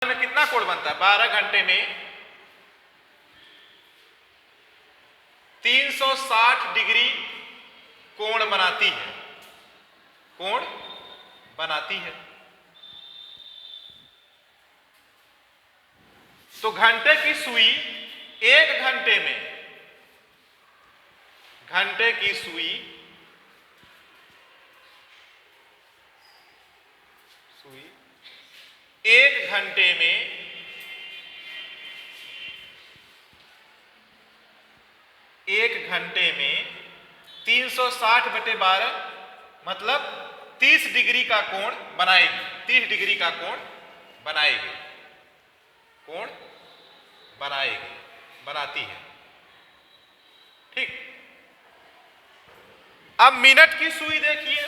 में कितना कोण बनता है? 12 घंटे में 360 डिग्री कोण बनाती है, कोण बनाती है। तो घंटे की सुई 1 घंटे में, घंटे की सुई एक घंटे में 360/12 मतलब 30 डिग्री का कोण बनाएगी, 30 डिग्री का कोण बनाएगी, कोण बनाएगी, बनाती है। ठीक। अब मिनट की सुई देखिए,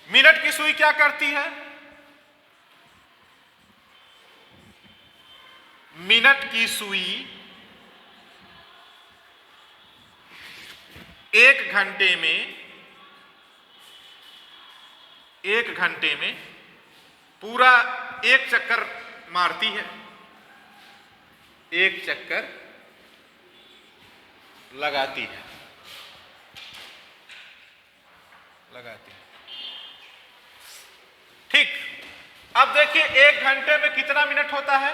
मिनट की सुई क्या करती है? मिनट की सुई 1 घंटे में पूरा 1 चक्कर मारती है, 1 चक्कर लगाती है, लगाती है। ठीक। अब देखिए 1 घंटे में कितना मिनट होता है?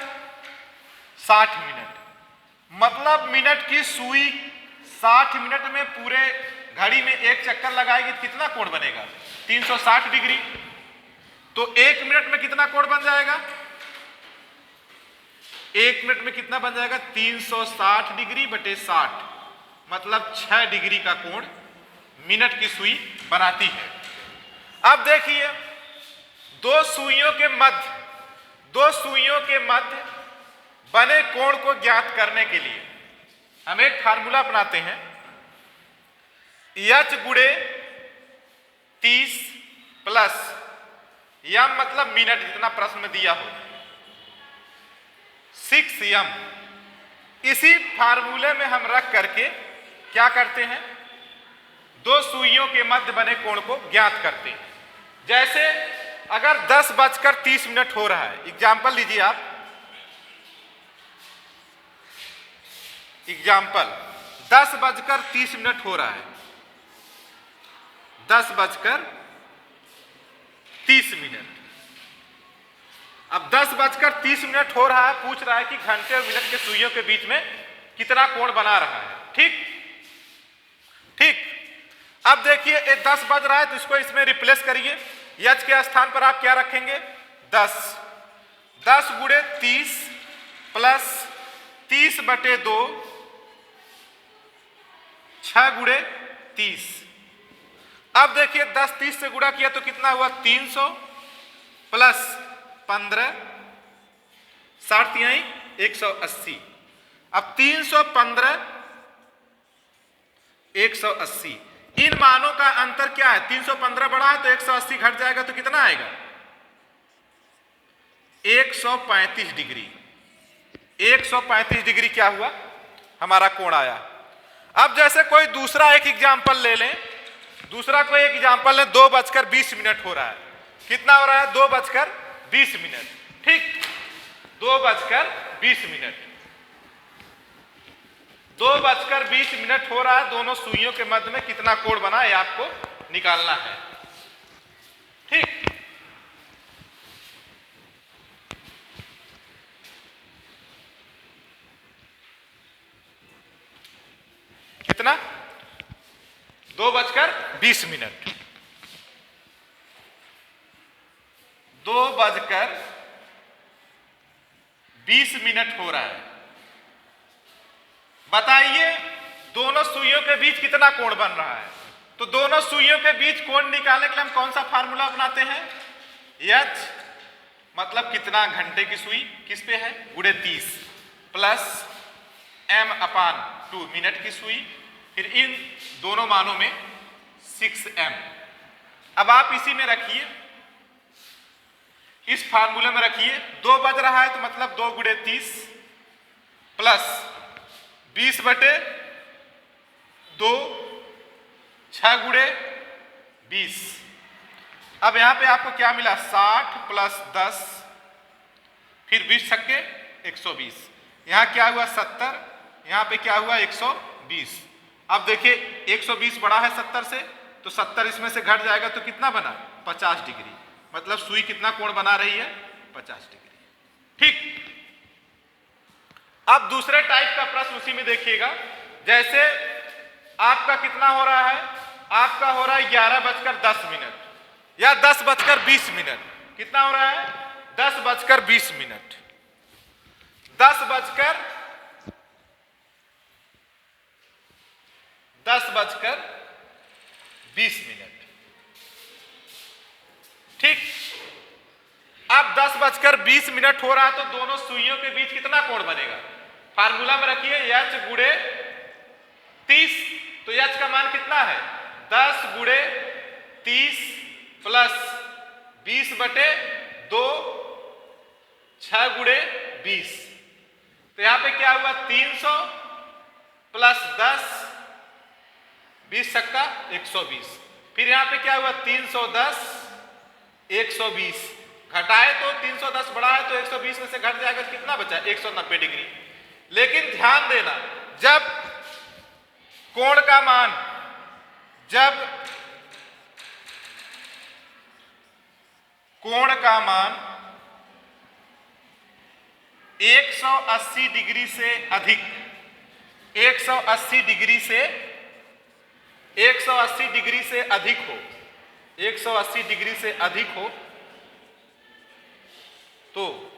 60 मिनट। मतलब मिनट की सुई 60 मिनट में पूरे घड़ी में 1 चक्कर लगाएगी तो कितना कोण बनेगा? 360 डिग्री। तो 1 मिनट में कितना कोण बन जाएगा? 1 मिनट में कितना बन जाएगा? 360 डिग्री बटे 60, मतलब 6 डिग्री का कोण मिनट की सुई बनाती है। अब देखिए दो सुइयों के मध्य बने कोण को ज्ञात करने के लिए हम एक फार्मूला अपनाते हैं, h गुणे 30 प्लस m मतलब मिनट जितना प्रश्न में दिया हो 6m। इसी फार्मूले में हम रख करके क्या करते हैं? दो सुइयों के मध्य बने कोण को ज्ञात करते हैं। जैसे अगर 10:30 हो रहा है, एग्जाम्पल लीजिए आप, एग्जाम्पल 10:30 हो रहा है, 10:30। अब 10:30 हो रहा है, पूछ रहा है कि घंटे और मिनट के सुइयों के बीच में कितना कोण बना रहा है। ठीक ठीक। अब देखिए 10 बज रहा है तो इसको इसमें रिप्लेस करिए। h के स्थान पर आप क्या रखेंगे? 10 गुणे 30 प्लस 30/2 6 गुणे 30। अब देखिए 10 30 से गुणा किया तो कितना हुआ? 300 प्लस 15 60 यहीं 180। अब 315 180, इन मानों का अंतर क्या है? 315 बड़ा है तो 180 घट जाएगा तो कितना आएगा? 135 डिग्री। 135 डिग्री क्या हुआ? हमारा कोण आया। अब जैसे कोई दूसरा एक एग्जाम्पल ले लें, दूसरा कोई एक एग्जाम्पल लें, 2:20 हो रहा है। कितना हो रहा है? 2:20। ठीक, 2:20, 2:20 हो रहा है। दोनों सुइयों के मध्य में कितना कोण बना है आपको निकालना है। ठीक। कितना? 2:20, 2:20 हो रहा है। बताइए दोनों सुइयों के बीच कितना कोण बन रहा है? तो दोनों सुइयों के बीच कोण निकालने के लिए हम कौन सा फार्मूला अपनाते हैं? h मतलब कितना घंटे की सुई किस पे है? गुणे 30 प्लस m/2 मिनट की सुई, फिर इन दोनों मानों में 6m। अब आप इसी में रखिए, इस फार्मूले में रखिए। 2 बज रहा है तो मतलब 2 गुणे 30 प्लस 20/2 6 गुणे 20। अब यहां पे आपको क्या मिला? 60 प्लस 10 फिर 20 छक्के 120, यहाँ क्या हुआ 70, यहाँ पे क्या हुआ 120। अब देखिए 120 बड़ा है 70 से, तो 70 इसमें से घट जाएगा तो कितना बना 50 डिग्री, मतलब सुई कितना कोण बना रही है 50 डिग्री। ठीक, अब दूसरे टाइप का प्रश्न उसी में देखिएगा। जैसे आपका कितना हो रहा है, आपका हो रहा है 11:10 या 10:20। कितना हो रहा है 10:20, 10:20। ठीक, अब 10:20 हो रहा है तो दोनों सुइयों के बीच कितना कोण बनेगा, फार्मूला में रखिए h गुणे 30, तो h का मान कितना है 10 गुणे 30 प्लस 20/2, 6 गुणे 20, तो यहां पे क्या हुआ 300 प्लस 10, 20 छक्का 120, फिर यहां पे क्या हुआ 310, 120, घटाए तो 310 बड़ा है तो 120 में से घट जाएगा तो कितना बचा 190 डिग्री। लेकिन ध्यान देना, जब कोण का मान, जब कोण का मान 180 डिग्री से अधिक, 180 डिग्री से 180 डिग्री से अधिक हो, 180 डिग्री से अधिक हो तो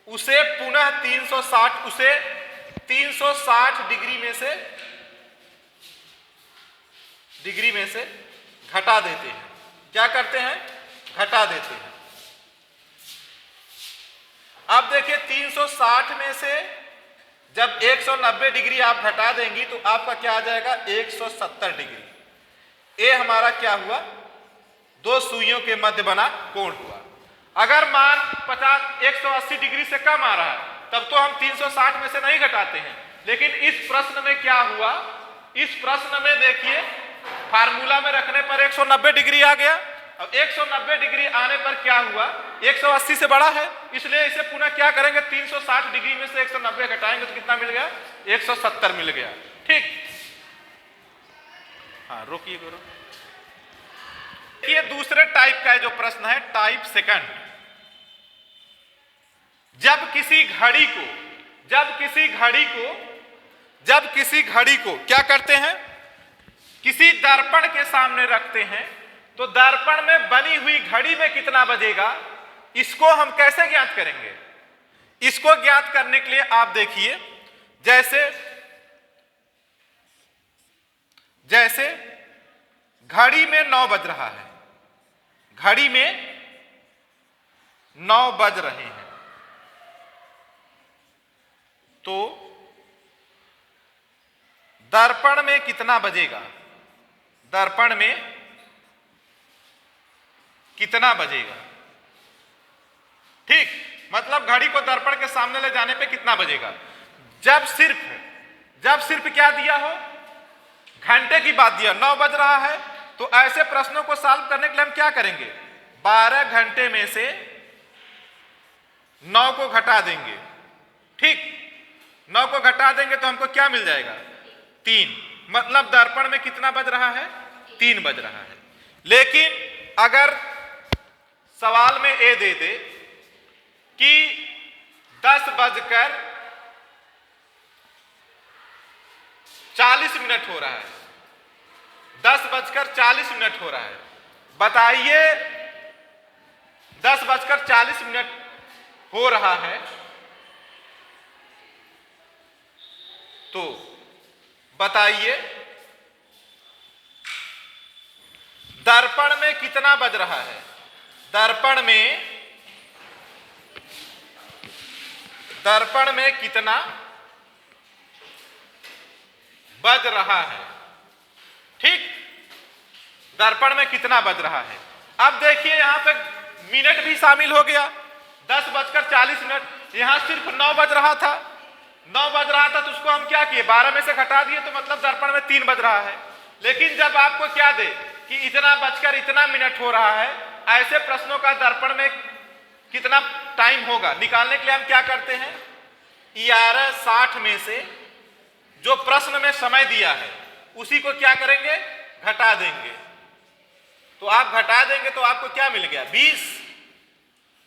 उसे पुनः 360, उसे 360 डिग्री में से घटा देते हैं। क्या करते हैं, घटा देते हैं। अब देखिए 360 में से जब 190 डिग्री आप घटा देंगी तो आपका क्या आ जाएगा 170 डिग्री। ये हमारा क्या हुआ, दो सुइयों के मध्य बना कोण हुआ। अगर मान 180 डिग्री से कम आ रहा है तब तो हम 360 में से नहीं घटाते हैं, लेकिन इस प्रश्न में क्या हुआ, इस प्रश्न में देखिए फार्मूला में रखने पर 190 डिग्री आ गया। अब 190 डिग्री आने पर क्या हुआ, 180 से बड़ा है, इसलिए इसे पुनः क्या करेंगे 360 डिग्री में से 190 घटाएंगे तो कितना मिल गया 170 मिल गया। ठीक, हाँ रोकिए गुरु। ये दूसरे टाइप का जो प्रश्न है, टाइप सेकंड। जब किसी घड़ी को क्या करते हैं, किसी दर्पण के सामने रखते हैं तो दर्पण में बनी हुई घड़ी में कितना बजेगा, इसको हम कैसे ज्ञात करेंगे। इसको ज्ञात करने के लिए आप देखिए, जैसे घड़ी में 9 बज रहा है, घड़ी में 9 बज रहे हैं, तो दर्पण में कितना बजेगा, दर्पण में कितना बजेगा। ठीक, मतलब घड़ी को दर्पण के सामने ले जाने पे कितना बजेगा। जब सिर्फ क्या दिया हो, घंटे की बात दिया, 9 बज रहा है, तो ऐसे प्रश्नों को सॉल्व करने के लिए हम क्या करेंगे, 12 घंटे में से 9 को घटा देंगे। ठीक, 9 को घटा देंगे तो हमको क्या मिल जाएगा 3, मतलब दर्पण में कितना बज रहा है 3 बज रहा है। लेकिन अगर सवाल में ये दे दे कि 10:40 हो रहा है, 10:40 हो रहा है, बताइए 10:40 हो रहा है तो बताइए दर्पण में कितना बज रहा है, दर्पण में कितना बज रहा है। ठीक, दर्पण में कितना बज रहा है। अब देखिए यहां पे मिनट भी शामिल हो गया, 10:40, यहां सिर्फ 9 बज रहा था, 9 बज रहा था तो उसको हम क्या किए 12 में से घटा दिए, तो मतलब दर्पण में 3 बज रहा है। लेकिन जब आपको क्या दे कि इतना बजकर इतना मिनट हो रहा है, ऐसे प्रश्नों का दर्पण में कितना टाइम होगा, निकालने के लिए हम क्या करते हैं, 11:60 में से जो प्रश्न में समय दिया है उसी को क्या करेंगे, घटा देंगे। तो आप घटा देंगे तो आपको क्या मिल गया, 20,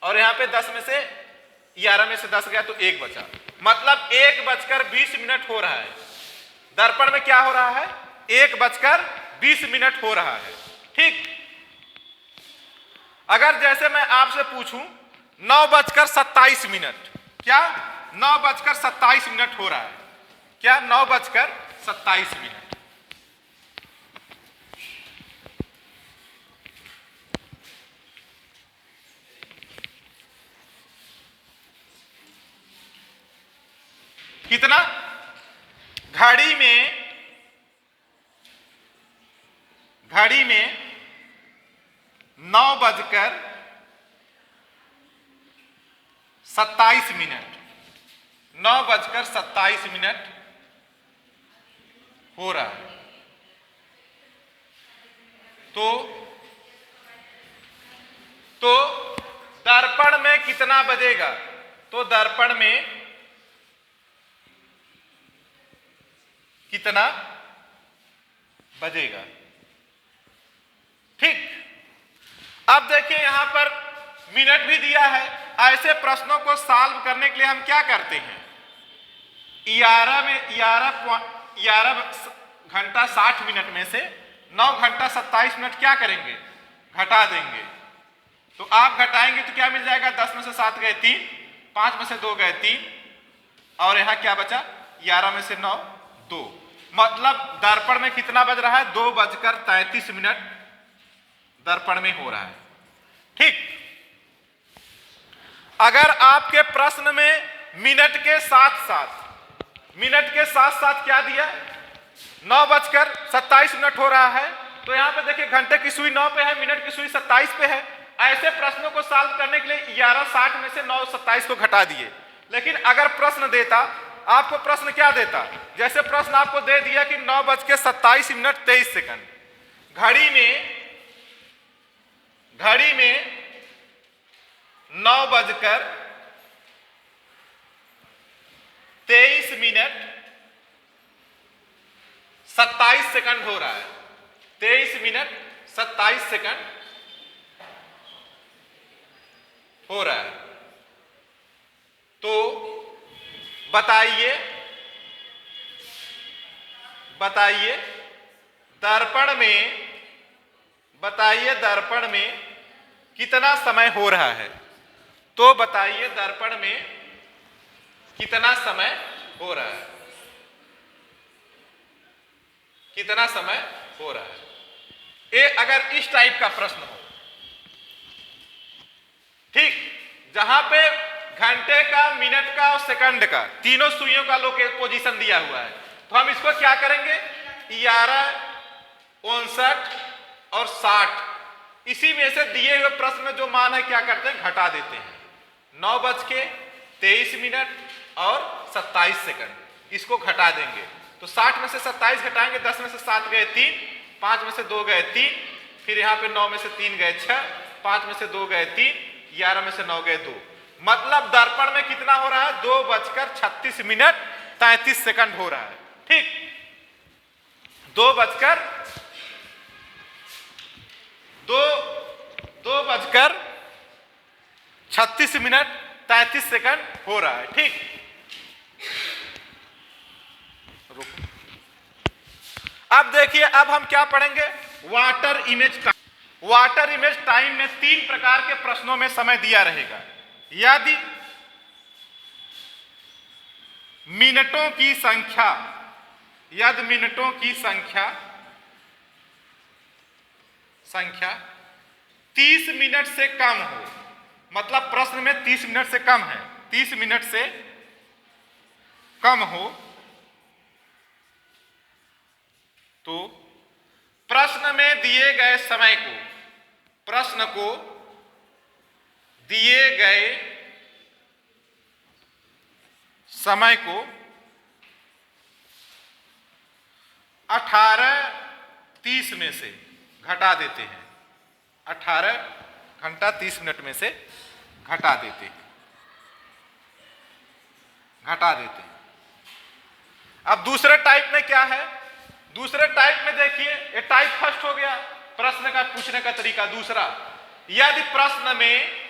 और यहां पे 10 में से 11 में से 10 गया तो 1 बचा, मतलब 1:20 हो रहा है। दर्पण में क्या हो रहा है, 1:20 हो रहा है। ठीक, अगर जैसे मैं आपसे पूछूं 9:27, क्या 9:27 हो रहा है, क्या 9:27। कितना, घड़ी में 9:27 9:27 हो रहा है। तो दर्पण में कितना बजेगा, तो दर्पण में कितना बजेगा। ठीक, अब देखिए यहां पर मिनट भी दिया है। ऐसे प्रश्नों को सॉल्व करने के लिए हम क्या करते हैं, 11:60 में से 9:27 क्या करेंगे, घटा देंगे। तो आप घटाएंगे तो क्या मिल जाएगा, 10 में से 7 गए 3, 5 में से 2 गए 3, और यहां क्या बचा, 11 में से 9 2, मतलब दर्पण में कितना बज रहा है, 2:33 दर्पण में हो रहा है। ठीक, अगर आपके प्रश्न में मिनट के साथ साथ क्या दिया, 9:27 हो रहा है, तो यहां पे देखिए घंटे की सुई 9 पे है, मिनट की सुई 27 पे है। ऐसे प्रश्नों को सॉल्व करने के लिए 11:60 में से 9:27 को घटा दिए। लेकिन अगर प्रश्न देता, आपको प्रश्न क्या देता, जैसे प्रश्न आपको दे दिया कि 9:27 घड़ी में 9:23 हो रहा है, 23:27 हो रहा है। तो बताइए दर्पण में कितना समय हो रहा है, तो बताइए दर्पण में कितना समय हो रहा है, कितना समय हो रहा है। ये अगर इस टाइप का प्रश्न हो, ठीक, जहां पे घंटे का, मिनट का और सेकंड का तीनों सुइयों का पोजीशन दिया हुआ है, तो हम इसको क्या करेंगे, 11, 59 और 60, इसी में से दिए हुए प्रश्न में जो मान है क्या करते हैं, घटा देते हैं। 9:23 और 27, इसको घटा देंगे तो 60 में से 27 घटाएंगे, 10 में से 7 गए 3, 5 में से 2 गए 3, फिर यहाँ पे 9 में से 3 गए 6, 5 में से 2 गए 3, 11 में से 9 गए 2, मतलब दर्पण में कितना हो रहा है, 2:36 हो रहा है। ठीक, 2:36 हो रहा है। ठीक, अब देखिए, अब हम क्या पढ़ेंगे, वाटर इमेज टाइम में 3 प्रकार के प्रश्नों में समय दिया रहेगा। यदि मिनटों की संख्या 30 मिनट से कम हो, मतलब प्रश्न में 30 मिनट से कम है, 30 मिनट से कम हो, तो प्रश्न में दिए गए समय को, प्रश्न को दिए गए समय को 18:30 में से घटा देते हैं, 18 घंटा 30 मिनट में से घटा देते हैं। घटा देते हैं। अब दूसरे टाइप में क्या है, दूसरे टाइप में देखिए, ये टाइप फर्स्ट हो गया प्रश्न का पूछने का तरीका। दूसरा, यदि प्रश्न में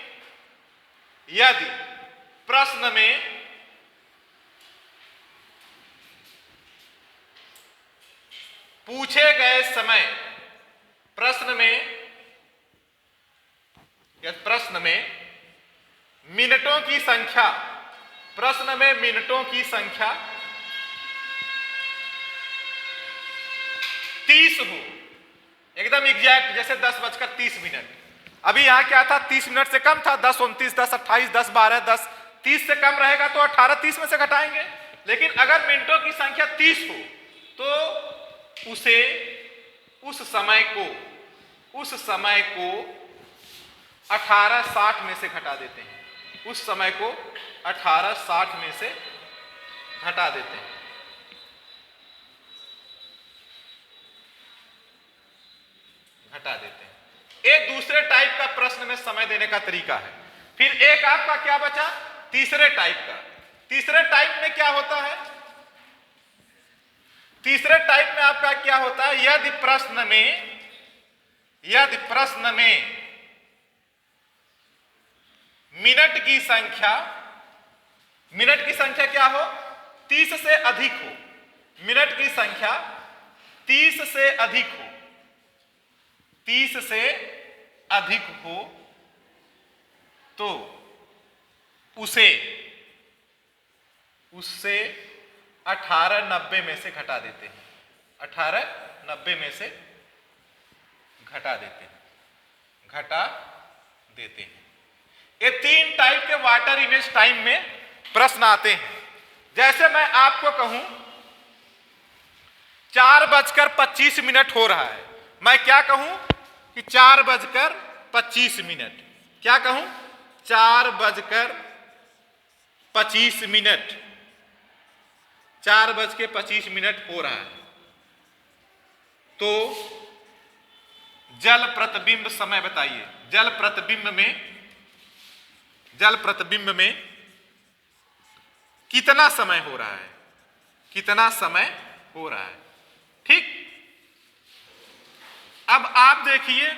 पूछे गए समय, प्रश्न में मिनटों की संख्या, प्रश्न में मिनटों की संख्या 30 हो, एकदम एग्जैक्ट, जैसे 10:30। अभी यहां क्या था, 30 मिनट से कम था, 10, 29, 10, 28, 10, 12, 10, 30 से कम रहेगा तो 18, 30 में से घटाएंगे। लेकिन अगर मिनटों की संख्या 30 हो तो उसे उस समय को 18:60 में से घटा देते हैं। उस समय को 18:60 में से घटा देते हैं। एक दूसरे टाइप का प्रश्न में समय देने का तरीका है। फिर एक आपका क्या बचा, तीसरे टाइप का। तीसरे टाइप में क्या होता है, तीसरे टाइप में आपका क्या होता है, यदि प्रश्न में मिनट की संख्या क्या हो, 30 से अधिक हो, मिनट की संख्या 30 से अधिक हो, 30 से अधिक हो तो उससे 18:90 में से घटा देते हैं। 18:90 में से घटा देते हैं। ये 3 टाइप के वाटर इमेज टाइम में प्रश्न आते हैं। जैसे मैं आपको कहूं 4:25 हो रहा है, मैं क्या कहूं कि 4:25। क्या कहूं, 4:25, 4:25 हो रहा है तो जल प्रतिबिंब समय बताइए। जल प्रतिबिंब में कितना समय हो रहा है, ठीक। अब आप देखिए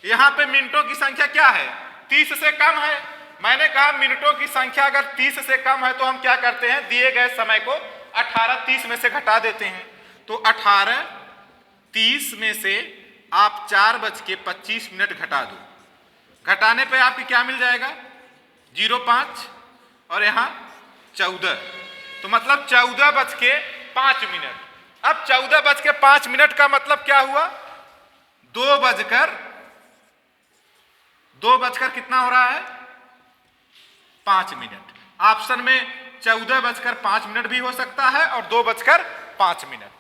यहां पे मिनटों की संख्या क्या है, 30 से कम है। मैंने कहा मिनटों की संख्या अगर 30 से कम है तो हम क्या करते हैं, दिए गए समय को 18:30 में से घटा देते हैं। तो 18:30 में से आप 4:25 घटा दो। घटाने पे आपकी क्या मिल जाएगा, 0.5 और यहां 14, तो मतलब 14:05। अब 14:05 का मतलब क्या हुआ, 2 बजकर कितना हो रहा है, 5 मिनट। ऑप्शन में 14:05 भी हो सकता है और 2:05,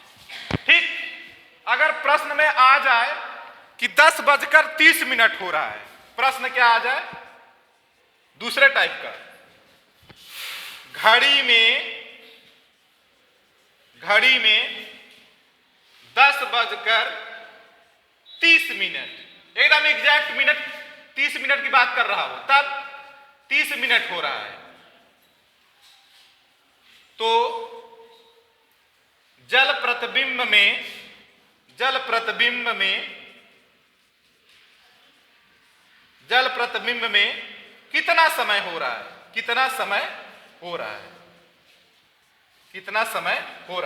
ठीक। अगर प्रश्न में आ जाए कि 10:30 हो रहा है, प्रश्न क्या आ जाए दूसरे टाइप का, घड़ी में 10:30, एकदम एग्जैक्ट मिनट, 30 मिनट की बात कर रहा हूं, तब 30 मिनट हो रहा है तो जल प्रतिबिंब में कितना समय हो रहा है, कितना समय हो रहा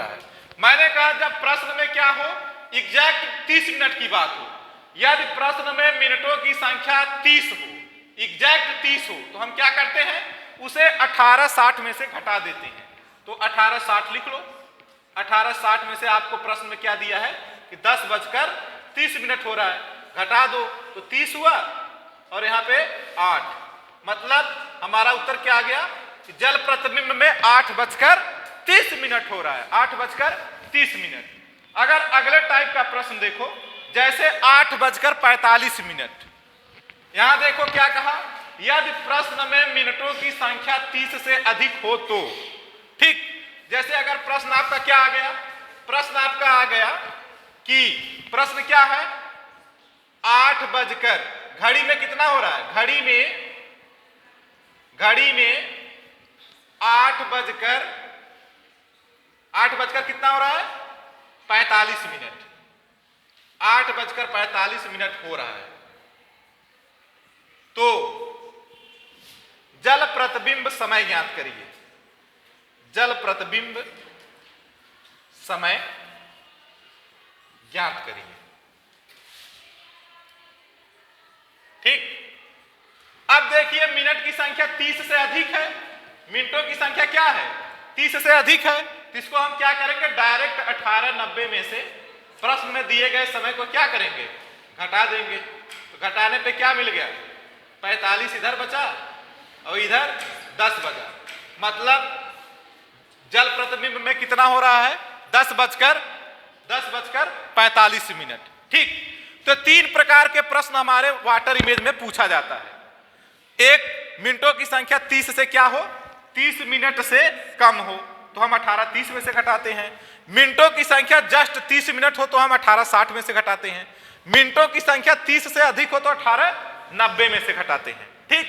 है। मैंने कहा जब प्रश्न में क्या हो, एग्जैक्ट 30 मिनट की बात हो। यदि प्रश्न में मिनटों की संख्या 30 हो, एग्जैक्ट 30 हो, तो हम क्या करते हैं, उसे 18:60 में से घटा देते हैं। तो 18:60 लिख लो। 18:60 में से आपको प्रश्न में क्या दिया है कि 10:30 हो रहा है, घटा दो तो 30 हुआ और यहां पे 8, मतलब हमारा उत्तर क्या आ गया कि जल प्रतिबिंब में 8:30 हो रहा है, 8:30। अगर अगले टाइप का प्रश्न देखो, जैसे 8:45, यहां देखो क्या कहा, यदि प्रश्न में मिनटों की संख्या 30 से अधिक हो तो, ठीक। जैसे अगर प्रश्न आपका क्या आ गया, प्रश्न आपका आ गया कि प्रश्न क्या है, 8 बजकर, घड़ी में कितना हो रहा है, घड़ी में 8 बजकर कितना हो रहा है? 45 मिनट। 8:45 हो रहा है। तो जल प्रतिबिंब समय ज्ञात करिए। जल प्रतिबिंब समय ज्ञात करिए। ठीक। अब देखिए मिनट की संख्या 30 से अधिक है, मिनटों की संख्या क्या है? 30 से अधिक है। तो इसको हम क्या करेंगे? डायरेक्ट 1890 में से प्रश्न में दिए गए समय को क्या करेंगे? घटा देंगे। तो घटाने पे क्या मिल गया? 45 इधर बचा और इधर 10 बचा। मतलब जल प्रतिबिंब में कितना हो रहा है? 10:45। ठीक। तो 3 प्रकार के प्रश्न हमारे वाटर इमेज में पूछा जाता है। एक, मिनटों की संख्या 30 से क्या हो? 30 मिनट से कम हो तो हम 18:30 में से घटाते हैं। मिनटों की संख्या जस्ट 30 मिनट हो तो हम 18:60 में से घटाते हैं। मिनटों की संख्या 30 से अधिक हो तो 18:90 में से घटाते हैं। ठीक।